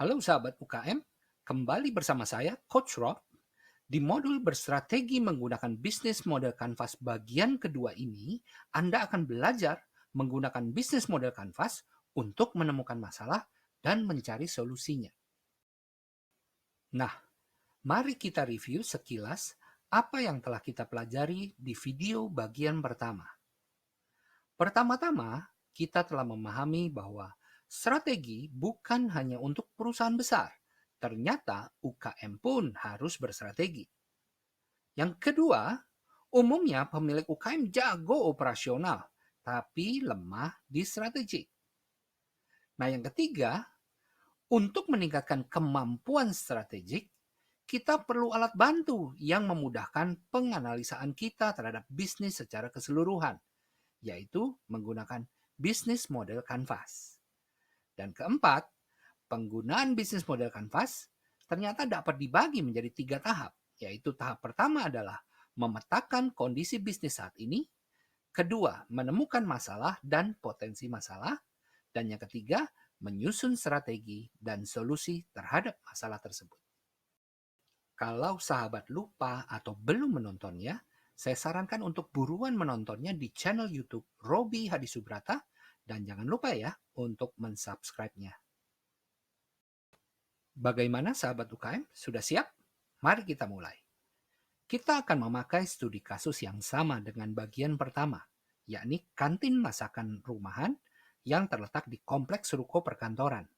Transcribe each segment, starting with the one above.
Halo sahabat UKM, kembali bersama saya Coach Rob. Di modul berstrategi menggunakan bisnis model Canvas bagian kedua ini, Anda akan belajar menggunakan bisnis model Canvas untuk menemukan masalah dan mencari solusinya. Nah, mari kita review sekilas apa yang telah kita pelajari di video bagian pertama. Pertama-tama, kita telah memahami bahwa strategi bukan hanya untuk perusahaan besar. Ternyata UKM pun harus berstrategi. Yang kedua, umumnya pemilik UKM jago operasional, tapi lemah di strategi. Nah, yang ketiga, untuk meningkatkan kemampuan strategik, kita perlu alat bantu yang memudahkan penganalisaan kita terhadap bisnis secara keseluruhan, yaitu menggunakan bisnis model Canvas. Dan keempat, penggunaan bisnis model Canvas ternyata dapat dibagi menjadi 3 tahap, yaitu tahap pertama adalah memetakan kondisi bisnis saat ini, kedua, menemukan masalah dan potensi masalah, dan yang ketiga, menyusun strategi dan solusi terhadap masalah tersebut. Kalau sahabat lupa atau belum menontonnya, saya sarankan untuk buruan menontonnya di channel YouTube Robi Hadisubrata dan jangan lupa ya untuk mensubscribe-nya. Bagaimana sahabat UKM? Sudah siap? Mari kita mulai. Kita akan memakai studi kasus yang sama dengan bagian pertama, yakni kantin masakan rumahan yang terletak di kompleks ruko perkantoran.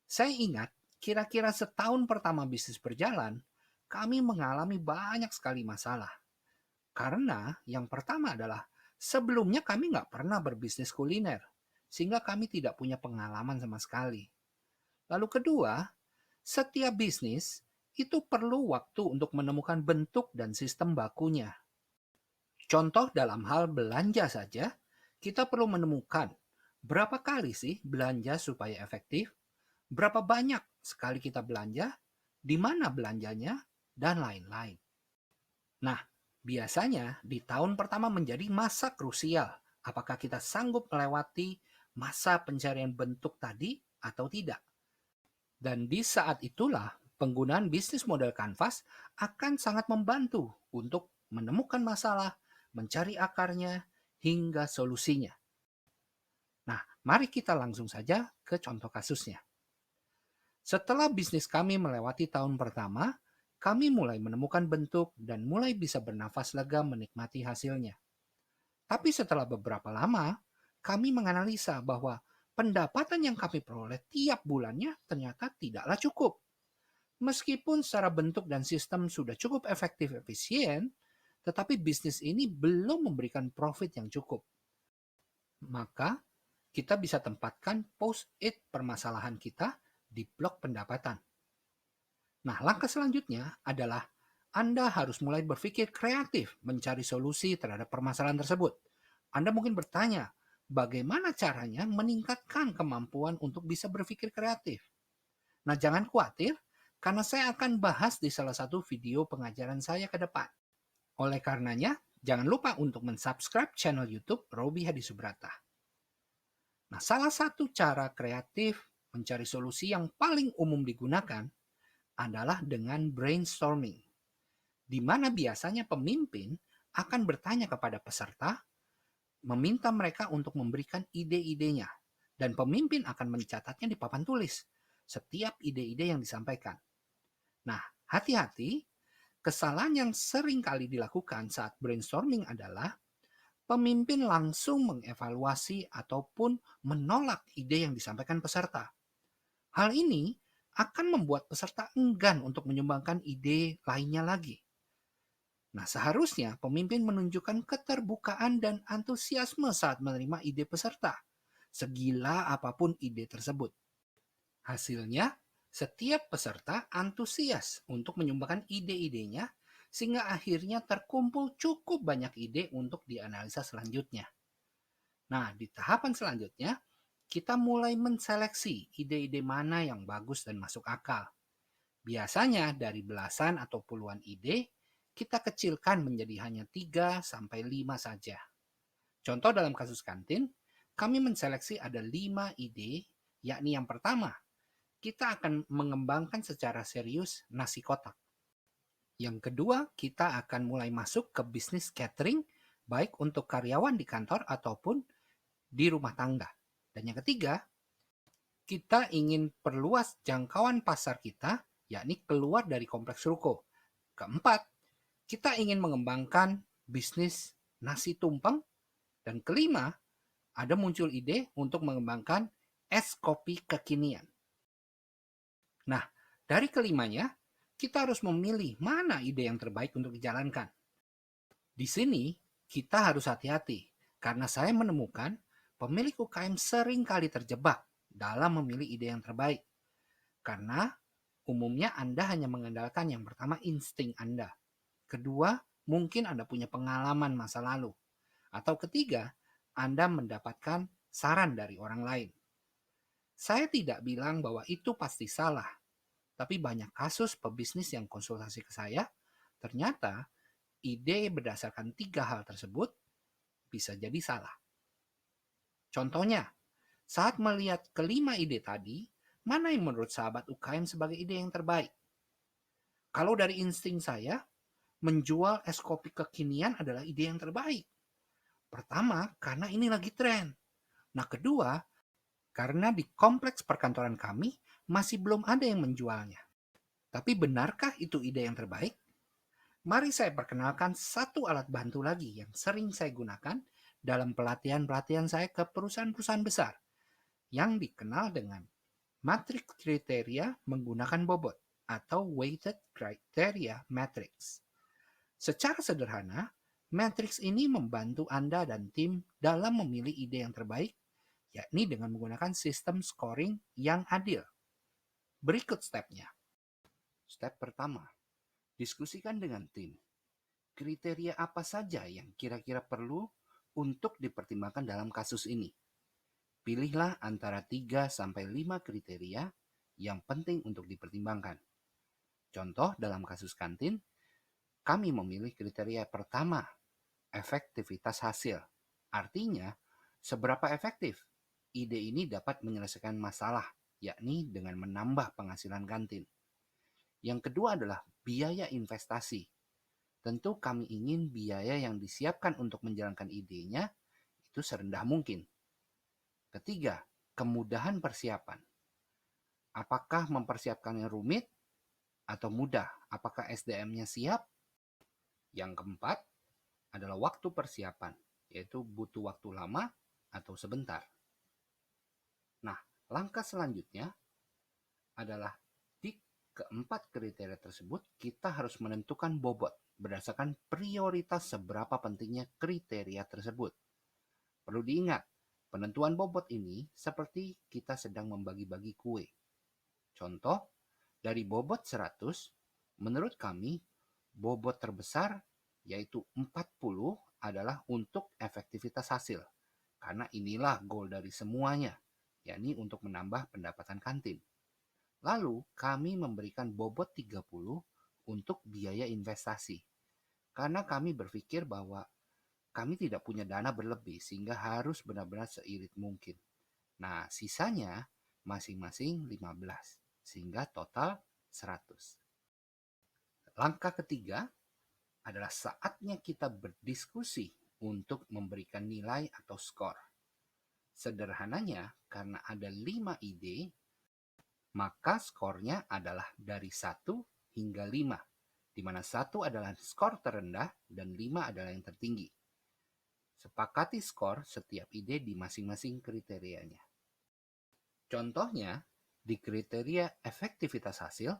Saya ingat, kira-kira setahun pertama bisnis berjalan, kami mengalami banyak sekali masalah. Karena yang pertama adalah sebelumnya kami nggak pernah berbisnis kuliner, sehingga kami tidak punya pengalaman sama sekali. Lalu kedua, setiap bisnis itu perlu waktu untuk menemukan bentuk dan sistem bakunya. Contoh dalam hal belanja saja, kita perlu menemukan berapa kali sih belanja supaya efektif, berapa banyak sekali kita belanja, di mana belanjanya, dan lain-lain. Nah, biasanya di tahun pertama menjadi masa krusial. Apakah kita sanggup melewati masa pencarian bentuk tadi atau tidak? Dan di saat itulah penggunaan bisnis model Canvas akan sangat membantu untuk menemukan masalah, mencari akarnya, hingga solusinya. Nah, mari kita langsung saja ke contoh kasusnya. Setelah bisnis kami melewati tahun pertama, kami mulai menemukan bentuk dan mulai bisa bernafas lega menikmati hasilnya. Tapi setelah beberapa lama, kami menganalisa bahwa pendapatan yang kami peroleh tiap bulannya ternyata tidaklah cukup. Meskipun secara bentuk dan sistem sudah cukup efektif efisien, tetapi bisnis ini belum memberikan profit yang cukup. Maka kita bisa tempatkan post-it permasalahan kita di blok pendapatan. Nah, langkah selanjutnya adalah Anda harus mulai berpikir kreatif mencari solusi terhadap permasalahan tersebut. Anda mungkin bertanya, bagaimana caranya meningkatkan kemampuan untuk bisa berpikir kreatif? Nah, jangan khawatir, karena saya akan bahas di salah satu video pengajaran saya ke depan. Oleh karenanya, jangan lupa untuk mensubscribe channel YouTube Robi Hadi Subrata. Nah, salah satu cara kreatif mencari solusi yang paling umum digunakan adalah dengan brainstorming, di mana biasanya pemimpin akan bertanya kepada peserta, meminta mereka untuk memberikan ide-idenya, dan pemimpin akan mencatatnya di papan tulis setiap ide-ide yang disampaikan. Nah, hati-hati, kesalahan yang sering kali dilakukan saat brainstorming adalah pemimpin langsung mengevaluasi ataupun menolak ide yang disampaikan peserta. Hal ini akan membuat peserta enggan untuk menyumbangkan ide lainnya lagi. Nah, seharusnya pemimpin menunjukkan keterbukaan dan antusiasme saat menerima ide peserta, segila apapun ide tersebut. Hasilnya, setiap peserta antusias untuk menyumbangkan ide-idenya, sehingga akhirnya terkumpul cukup banyak ide untuk dianalisa selanjutnya. Nah, di tahapan selanjutnya, kita mulai menseleksi ide-ide mana yang bagus dan masuk akal. Biasanya dari belasan atau puluhan ide, kita kecilkan menjadi hanya 3 sampai 5 saja. Contoh dalam kasus kantin, kami menseleksi ada 5 ide, yakni yang pertama, kita akan mengembangkan secara serius nasi kotak. Yang kedua, kita akan mulai masuk ke bisnis catering, baik untuk karyawan di kantor ataupun di rumah tangga. Dan yang ketiga, kita ingin perluas jangkauan pasar kita, yakni keluar dari kompleks ruko. Keempat, kita ingin mengembangkan bisnis nasi tumpeng. Dan kelima, ada muncul ide untuk mengembangkan es kopi kekinian. Nah, dari kelimanya, kita harus memilih mana ide yang terbaik untuk dijalankan. Di sini, kita harus hati-hati, karena saya menemukan pemilik UKM sering kali terjebak dalam memilih ide yang terbaik. Karena umumnya Anda hanya mengandalkan yang pertama insting Anda. Kedua, mungkin Anda punya pengalaman masa lalu. Atau ketiga, Anda mendapatkan saran dari orang lain. Saya tidak bilang bahwa itu pasti salah, tapi banyak kasus pebisnis yang konsultasi ke saya, ternyata ide berdasarkan 3 hal tersebut bisa jadi salah. Contohnya, saat melihat kelima ide tadi, mana yang menurut sahabat UKM sebagai ide yang terbaik? Kalau dari insting saya, menjual es kopi kekinian adalah ide yang terbaik. Pertama, karena ini lagi tren. Nah, kedua, karena di kompleks perkantoran kami masih belum ada yang menjualnya. Tapi benarkah itu ide yang terbaik? Mari saya perkenalkan satu alat bantu lagi yang sering saya gunakan dalam pelatihan-pelatihan saya ke perusahaan-perusahaan besar yang dikenal dengan matriks kriteria menggunakan bobot atau weighted criteria matrix. Secara sederhana, matriks ini membantu Anda dan tim dalam memilih ide yang terbaik, yakni dengan menggunakan sistem scoring yang adil. Berikut stepnya. Step pertama, diskusikan dengan tim. Kriteria apa saja yang kira-kira perlu untuk dipertimbangkan dalam kasus ini? Pilihlah antara 3-5 kriteria yang penting untuk dipertimbangkan. Contoh dalam kasus kantin, kami memilih kriteria pertama, efektivitas hasil. Artinya, seberapa efektif ide ini dapat menyelesaikan masalah, yakni dengan menambah penghasilan kantin. Yang kedua adalah biaya investasi. Tentu kami ingin biaya yang disiapkan untuk menjalankan idenya itu serendah mungkin. Ketiga, kemudahan persiapan. Apakah mempersiapkannya rumit atau mudah? Apakah SDM-nya siap? Yang keempat adalah waktu persiapan, yaitu butuh waktu lama atau sebentar. Nah, langkah selanjutnya adalah di keempat kriteria tersebut kita harus menentukan bobot berdasarkan prioritas seberapa pentingnya kriteria tersebut. Perlu diingat, penentuan bobot ini seperti kita sedang membagi-bagi kue. Contoh, dari bobot 100, menurut kami, bobot terbesar yaitu 40 adalah untuk efektivitas hasil. Karena inilah goal dari semuanya, yakni untuk menambah pendapatan kantin. Lalu kami memberikan bobot 30 untuk biaya investasi. Karena kami berpikir bahwa kami tidak punya dana berlebih sehingga harus benar-benar seirit mungkin. Nah, sisanya masing-masing 15 sehingga total 100. Langkah ketiga adalah saatnya kita berdiskusi untuk memberikan nilai atau skor. Sederhananya, karena ada 5 ide, maka skornya adalah dari 1 hingga 5, di mana 1 adalah skor terendah dan 5 adalah yang tertinggi. Sepakati skor setiap ide di masing-masing kriterianya. Contohnya, di kriteria efektivitas hasil,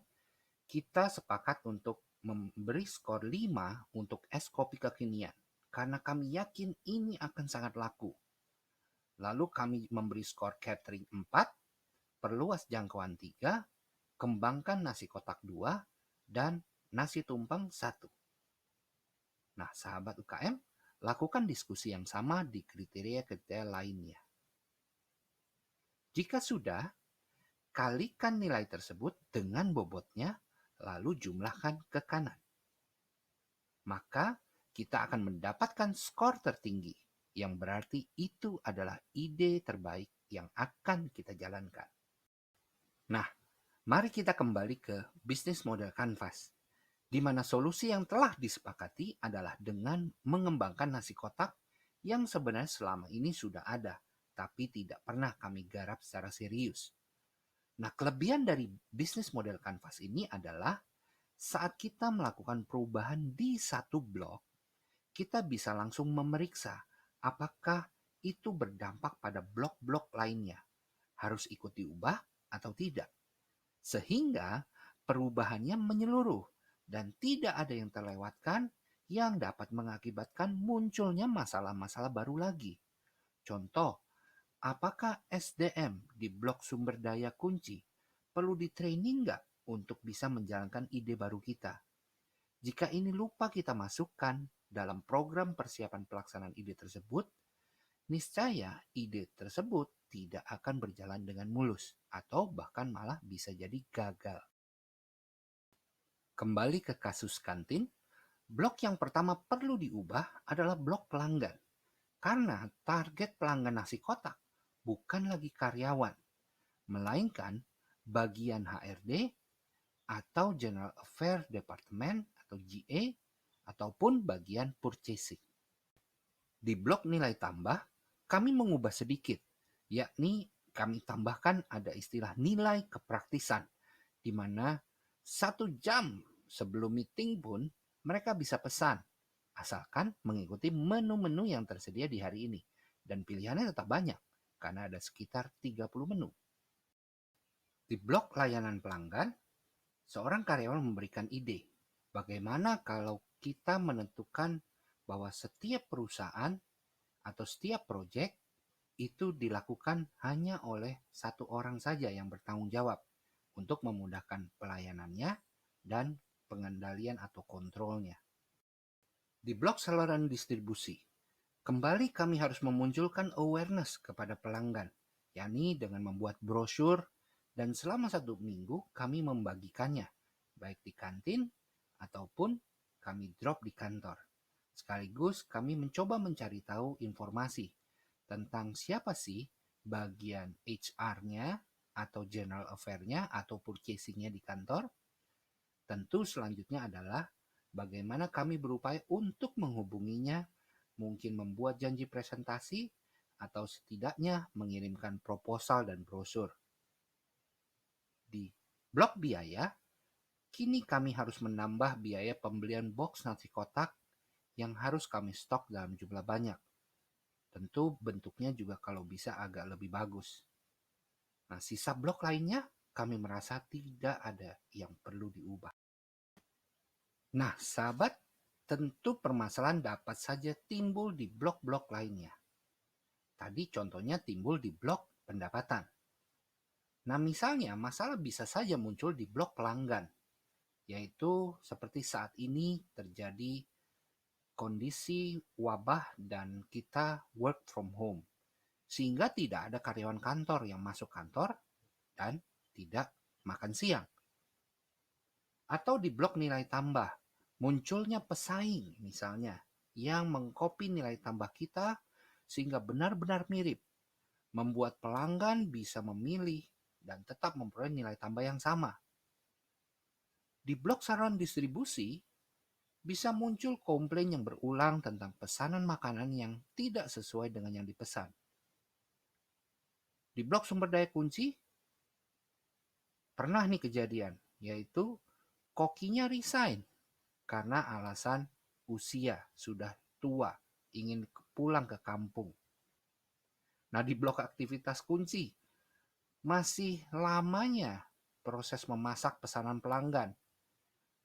kita sepakat untuk memberi skor 5 untuk es kopi kekinian, karena kami yakin ini akan sangat laku. Lalu kami memberi skor catering 4, perluas jangkauan 3, kembangkan nasi kotak 2, dan nasi tumpeng 1. Nah, sahabat UKM, lakukan diskusi yang sama di kriteria-kriteria lainnya. Jika sudah, kalikan nilai tersebut dengan bobotnya, lalu jumlahkan ke kanan. Maka kita akan mendapatkan skor tertinggi, yang berarti itu adalah ide terbaik yang akan kita jalankan. Nah, Mari kita kembali ke bisnis model kanvas, di mana solusi yang telah disepakati adalah dengan mengembangkan nasi kotak yang sebenarnya selama ini sudah ada, tapi tidak pernah kami garap secara serius. Nah, kelebihan dari bisnis model kanvas ini adalah saat kita melakukan perubahan di satu blok, kita bisa langsung memeriksa apakah itu berdampak pada blok-blok lainnya. Harus ikut diubah atau tidak. Sehingga perubahannya menyeluruh dan tidak ada yang terlewatkan yang dapat mengakibatkan munculnya masalah-masalah baru lagi. Contoh, apakah SDM di blok sumber daya kunci perlu di-training nggak untuk bisa menjalankan ide baru kita? Jika ini lupa kita masukkan dalam program persiapan pelaksanaan ide tersebut, niscaya ide tersebut tidak akan berjalan dengan mulus atau bahkan malah bisa jadi gagal. Kembali ke kasus kantin, blok yang pertama perlu diubah adalah blok pelanggan. Karena target pelanggan nasi kotak bukan lagi karyawan, melainkan bagian HRD atau General Affairs Department atau GA ataupun bagian purchasing. Di blok nilai tambah, kami mengubah sedikit, yakni kami tambahkan ada istilah nilai kepraktisan, di mana 1 jam sebelum meeting pun mereka bisa pesan, asalkan mengikuti menu-menu yang tersedia di hari ini. Dan pilihannya tetap banyak, karena ada sekitar 30 menu. Di blok layanan pelanggan, seorang karyawan memberikan ide, bagaimana kalau kita menentukan bahwa setiap perusahaan atau setiap proyek itu dilakukan hanya oleh satu orang saja yang bertanggung jawab untuk memudahkan pelayanannya dan pengendalian atau kontrolnya. Di blok saluran distribusi, kembali kami harus memunculkan awareness kepada pelanggan, yakni dengan membuat brosur dan selama 1 minggu kami membagikannya, baik di kantin ataupun kami drop di kantor. Sekaligus kami mencoba mencari tahu informasi tentang siapa sih bagian HR-nya atau General Affair-nya atau purchasing-nya di kantor. Tentu selanjutnya adalah bagaimana kami berupaya untuk menghubunginya, mungkin membuat janji presentasi atau setidaknya mengirimkan proposal dan brosur. Di blok biaya, kini kami harus menambah biaya pembelian box nasi kotak yang harus kami stok dalam jumlah banyak. Tentu bentuknya juga kalau bisa agak lebih bagus. Nah, sisa blok lainnya kami merasa tidak ada yang perlu diubah. Nah, sahabat, tentu permasalahan dapat saja timbul di blok-blok lainnya. Tadi contohnya timbul di blok pendapatan. Nah, misalnya masalah bisa saja muncul di blok pelanggan, yaitu seperti saat ini terjadi kondisi wabah dan kita work from home. Sehingga tidak ada karyawan kantor yang masuk kantor dan tidak makan siang. Atau di blok nilai tambah, munculnya pesaing misalnya yang mengcopy nilai tambah kita sehingga benar-benar mirip, membuat pelanggan bisa memilih dan tetap memperoleh nilai tambah yang sama. Di blok saluran distribusi, bisa muncul komplain yang berulang tentang pesanan makanan yang tidak sesuai dengan yang dipesan. Di blok sumber daya kunci, pernah nih kejadian, yaitu kokinya resign karena alasan usia sudah tua, ingin pulang ke kampung. Nah, di blok aktivitas kunci, masih lamanya proses memasak pesanan pelanggan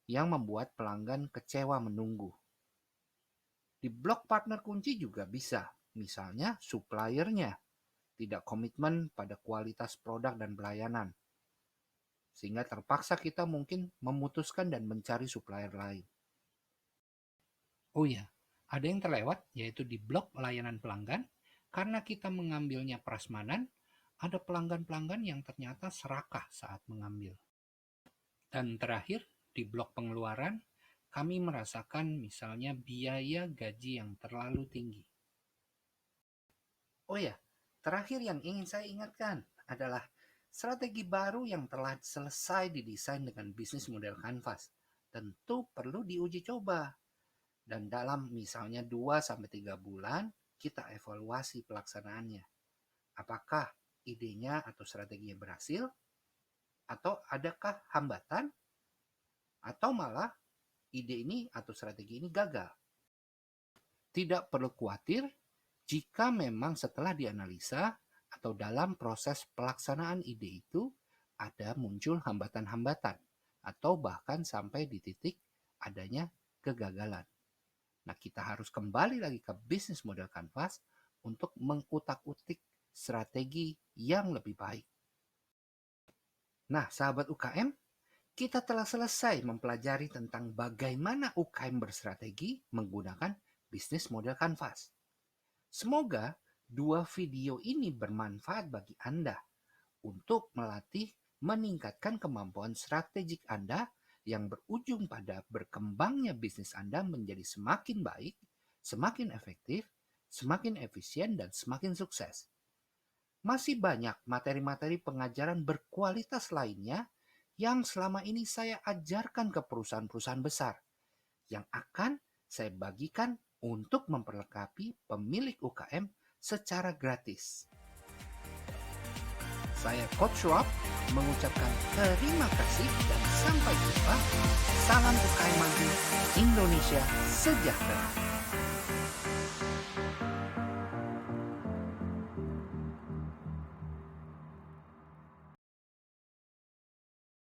yang membuat pelanggan kecewa menunggu. Di blok partner kunci juga bisa, misalnya suppliernya tidak komitmen pada kualitas produk dan pelayanan, sehingga terpaksa kita mungkin memutuskan dan mencari supplier lain. Oh ya, ada yang terlewat yaitu di blok layanan pelanggan, karena kita mengambilnya prasmanan, ada pelanggan-pelanggan yang ternyata serakah saat mengambil. Dan terakhir, di blok pengeluaran, kami merasakan misalnya biaya gaji yang terlalu tinggi. Oh ya, terakhir yang ingin saya ingatkan adalah Strategi baru yang telah selesai didesain dengan bisnis model Canvas tentu perlu diuji coba. Dan dalam misalnya 2-3 bulan, kita evaluasi pelaksanaannya. Apakah idenya atau strateginya berhasil? Atau adakah hambatan? Atau malah ide ini atau strategi ini gagal? Tidak perlu khawatir jika memang setelah dianalisa atau dalam proses pelaksanaan ide itu ada muncul hambatan-hambatan atau bahkan sampai di titik adanya kegagalan. Nah, kita harus kembali lagi ke bisnis model Canvas untuk mengutak-utik strategi yang lebih baik. Nah, sahabat UKM, kita telah selesai mempelajari tentang bagaimana UKM berstrategi menggunakan bisnis model Canvas. Semoga 2 video ini bermanfaat bagi Anda untuk melatih meningkatkan kemampuan strategik Anda yang berujung pada berkembangnya bisnis Anda menjadi semakin baik, semakin efektif, semakin efisien, dan semakin sukses. Masih banyak materi-materi pengajaran berkualitas lainnya yang selama ini saya ajarkan ke perusahaan-perusahaan besar yang akan saya bagikan untuk memperlengkapi pemilik UKM secara gratis. Saya Coach Rob mengucapkan terima kasih dan sampai jumpa. Salam UKM maju, Indonesia sejahtera.